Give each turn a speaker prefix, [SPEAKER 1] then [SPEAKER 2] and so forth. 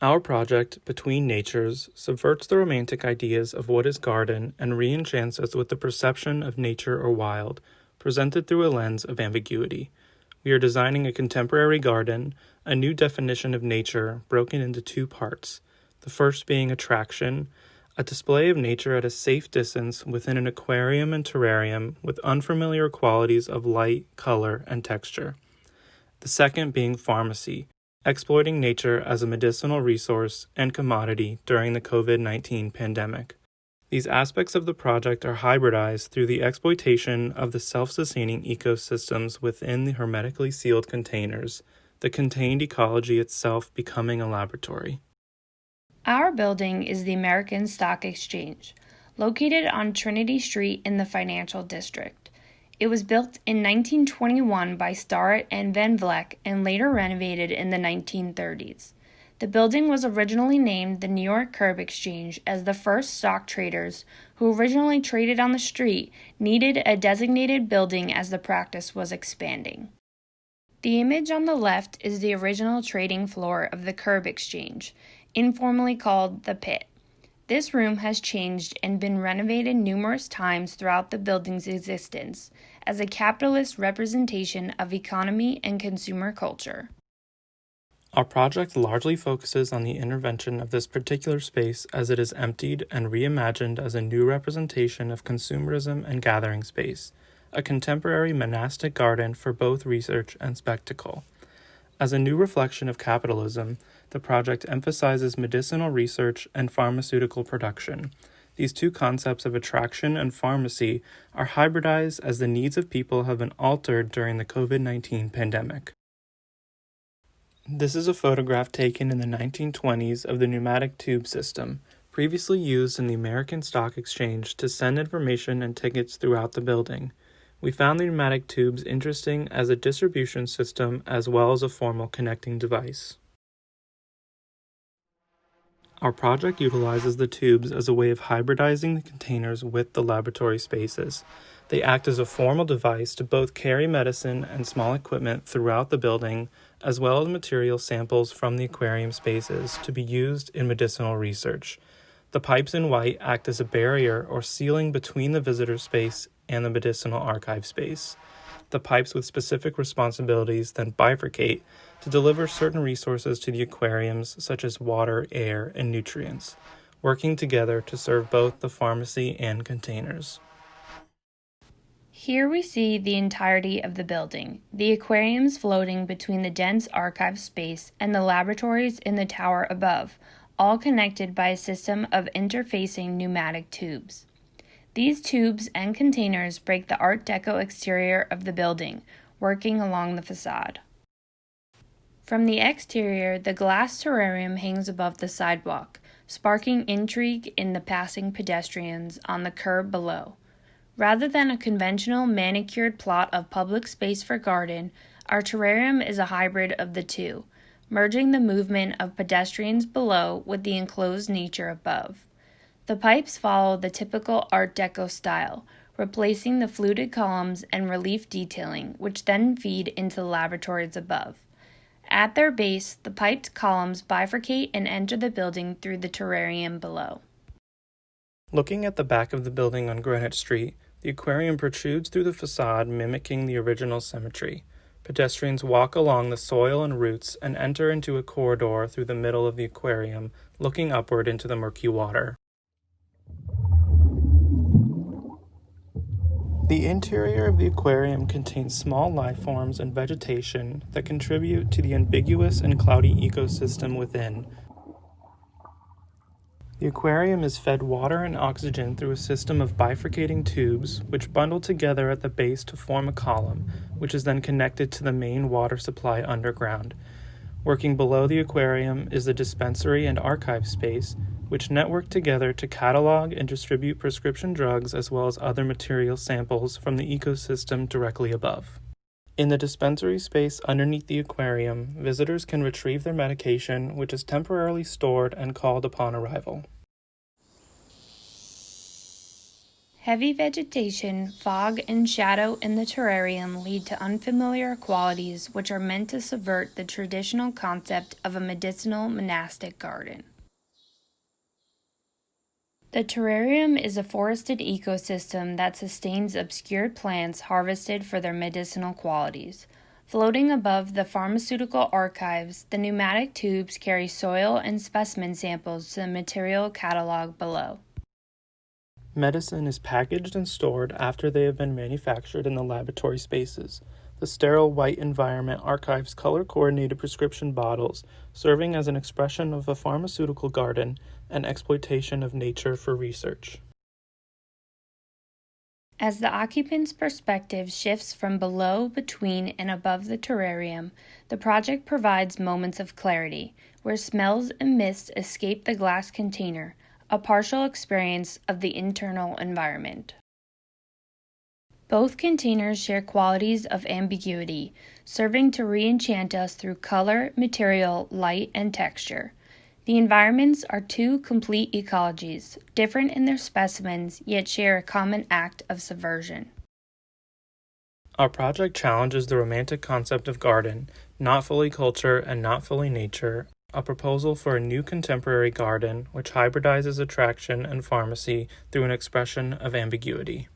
[SPEAKER 1] Our project, Between Natures, subverts the romantic ideas of what is garden and re-enchants us with the perception of nature or wild, presented through a lens of ambiguity. We are designing a contemporary garden, a new definition of nature broken into two parts, the first being attraction, a display of nature at a safe distance within an aquarium and terrarium with unfamiliar qualities of light, color, and texture. The second being pharmacy, exploiting nature as a medicinal resource and commodity during the COVID-19 pandemic. These aspects of the project are hybridized through the exploitation of the self-sustaining ecosystems within the hermetically sealed containers, the contained ecology itself becoming a laboratory.
[SPEAKER 2] Our building is the American Stock Exchange, located on Trinity Street in the Financial District. It was built in 1921 by Starrett and Van Vleck and later renovated in the 1930s. The building was originally named the New York Curb Exchange as the first stock traders, who originally traded on the street, needed a designated building as the practice was expanding. The image on the left is the original trading floor of the Curb Exchange, informally called the Pit. This room has changed and been renovated numerous times throughout the building's existence as a capitalist representation of economy and consumer culture.
[SPEAKER 1] Our project largely focuses on the intervention of this particular space as it is emptied and reimagined as a new representation of consumerism and gathering space, a contemporary monastic garden for both research and spectacle. As a new reflection of capitalism, the project emphasizes medicinal research and pharmaceutical production. These two concepts of attraction and pharmacy are hybridized as the needs of people have been altered during the COVID-19 pandemic. This is a photograph taken in the 1920s of the pneumatic tube system, previously used in the American Stock Exchange to send information and tickets throughout the building. We found the pneumatic tubes interesting as a distribution system as well as a formal connecting device. Our project utilizes the tubes as a way of hybridizing the containers with the laboratory spaces. They act as a formal device to both carry medicine and small equipment throughout the building, as well as material samples from the aquarium spaces to be used in medicinal research. The pipes in white act as a barrier or ceiling between the visitor space and the medicinal archive space. The pipes with specific responsibilities then bifurcate to deliver certain resources to the aquariums such as water, air, and nutrients, working together to serve both the pharmacy and containers.
[SPEAKER 2] Here we see the entirety of the building, the aquariums floating between the dense archive space and the laboratories in the tower above, all connected by a system of interfacing pneumatic tubes. These tubes and containers break the Art Deco exterior of the building, working along the facade. From the exterior, the glass terrarium hangs above the sidewalk, sparking intrigue in the passing pedestrians on the curb below. Rather than a conventional manicured plot of public space for garden, our terrarium is a hybrid of the two, merging the movement of pedestrians below with the enclosed nature above. The pipes follow the typical Art Deco style, replacing the fluted columns and relief detailing, which then feed into the laboratories above. At their base, the piped columns bifurcate and enter the building through the terrarium below.
[SPEAKER 1] Looking at the back of the building on Greenwich Street, the aquarium protrudes through the facade, mimicking the original symmetry. Pedestrians walk along the soil and roots and enter into a corridor through the middle of the aquarium, looking upward into the murky water. The interior of the aquarium contains small life forms and vegetation that contribute to the ambiguous and cloudy ecosystem within. The aquarium is fed water and oxygen through a system of bifurcating tubes, which bundle together at the base to form a column, which is then connected to the main water supply underground. Working below the aquarium is the dispensary and archive space, which network together to catalog and distribute prescription drugs as well as other material samples from the ecosystem directly above. In the dispensary space underneath the aquarium, visitors can retrieve their medication, which is temporarily stored and called upon arrival.
[SPEAKER 2] Heavy vegetation, fog, and shadow in the terrarium lead to unfamiliar qualities which are meant to subvert the traditional concept of a medicinal monastic garden. The terrarium is a forested ecosystem that sustains obscured plants harvested for their medicinal qualities. Floating above the pharmaceutical archives, the pneumatic tubes carry soil and specimen samples to the material catalog below.
[SPEAKER 1] Medicine is packaged and stored after they have been manufactured in the laboratory spaces. The sterile white environment archives color-coordinated prescription bottles, serving as an expression of a pharmaceutical garden and exploitation of nature for research.
[SPEAKER 2] As the occupant's perspective shifts from below, between, and above the terrarium, the project provides moments of clarity, where smells and mists escape the glass container, a partial experience of the internal environment. Both containers share qualities of ambiguity, serving to re-enchant us through color, material, light, and texture. The environments are two complete ecologies, different in their specimens, yet share a common act of subversion.
[SPEAKER 1] Our project challenges the romantic concept of garden, not fully culture and not fully nature, a proposal for a new contemporary garden which hybridizes attraction and pharmacy through an expression of ambiguity.